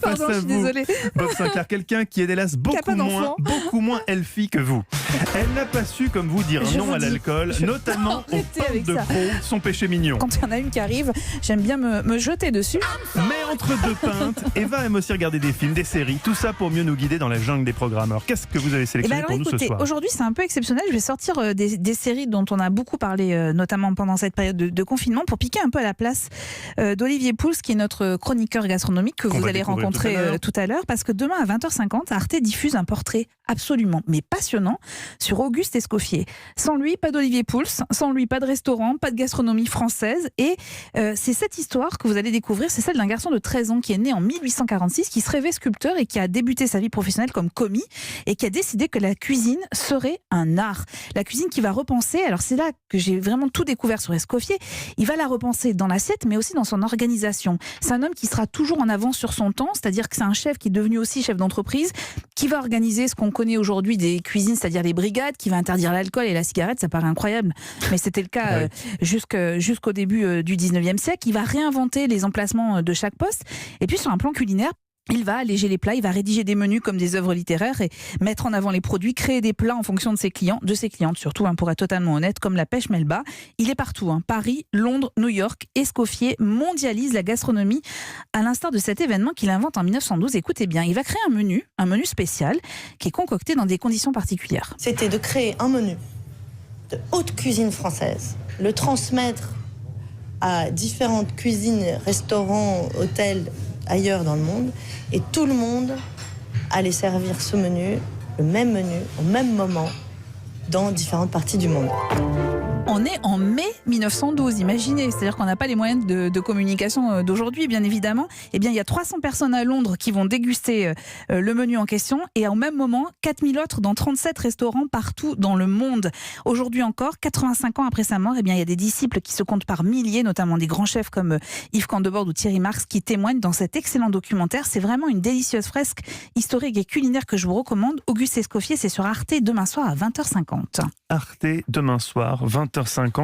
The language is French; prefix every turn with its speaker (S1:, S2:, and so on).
S1: Pardon, je suis désolée.
S2: Bob Sinclair, quelqu'un qui est hélas beaucoup moins healthy que vous. Elle n'a pas su, comme vous, dire non à l'alcool, notamment aux pintes de pro, son péché mignon.
S1: Quand il y en a une qui arrive, j'aime bien me jeter dessus.
S2: Mais entre deux pintes, Eva aime aussi regarder des films, des séries, tout ça pour mieux nous guider dans la jungle des programmes. Alors qu'est-ce que vous avez sélectionné pour nous ce soir ?
S1: Aujourd'hui c'est un peu exceptionnel, je vais sortir des séries dont on a beaucoup parlé, notamment pendant cette période de confinement, pour piquer un peu à la place d'Olivier Pouls, qui est notre chroniqueur gastronomique que vous allez rencontrer tout à l'heure, parce que demain à 20h50, Arte diffuse un portrait absolument mais passionnant sur Auguste Escoffier. Sans lui, pas d'Olivier Pouls, sans lui, pas de restaurant, pas de gastronomie française, et c'est cette histoire que vous allez découvrir, c'est celle d'un garçon de 13 ans qui est né en 1846, qui se rêvait sculpteur et qui a débuté sa vie professionnelle comme commis et qui a décidé que la cuisine serait un art. La cuisine qui va repenser, alors c'est là que j'ai vraiment tout découvert sur Escoffier, il va la repenser dans l'assiette mais aussi dans son organisation. C'est un homme qui sera toujours en avance sur son temps, c'est-à-dire que c'est un chef qui est devenu aussi chef d'entreprise, qui va organiser ce qu'on connaît aujourd'hui des cuisines, c'est-à-dire les brigades, qui va interdire l'alcool et la cigarette, ça paraît incroyable, mais c'était le cas jusqu'au début du 19e siècle. Il va réinventer les emplacements de chaque poste, et puis sur un plan culinaire, il va alléger les plats, il va rédiger des menus comme des œuvres littéraires et mettre en avant les produits, créer des plats en fonction de ses clients, de ses clientes surtout, pour être totalement honnête, comme la pêche Melba. Il est partout, Paris, Londres, New York. Escoffier mondialise la gastronomie à l'instar de cet événement qu'il invente en 1912. Écoutez bien, il va créer un menu spécial qui est concocté dans des conditions particulières.
S3: C'était de créer un menu de haute cuisine française, le transmettre à différentes cuisines, restaurants, hôtels ailleurs dans le monde, et tout le monde allait servir ce menu, le même menu, au même moment, dans différentes parties du monde.
S1: On est en mai 1912, imaginez, c'est-à-dire qu'on n'a pas les moyens de communication d'aujourd'hui, bien évidemment. Eh bien, il y a 300 personnes à Londres qui vont déguster le menu en question, et au même moment, 4000 autres dans 37 restaurants partout dans le monde. Aujourd'hui encore, 85 ans après sa mort, eh bien, il y a des disciples qui se comptent par milliers, notamment des grands chefs comme Yves Candebord ou Thierry Marx, qui témoignent dans cet excellent documentaire. C'est vraiment une délicieuse fresque historique et culinaire que je vous recommande. Auguste Escoffier, c'est sur Arte demain soir à 20h50.
S2: Arte demain soir, 20h50.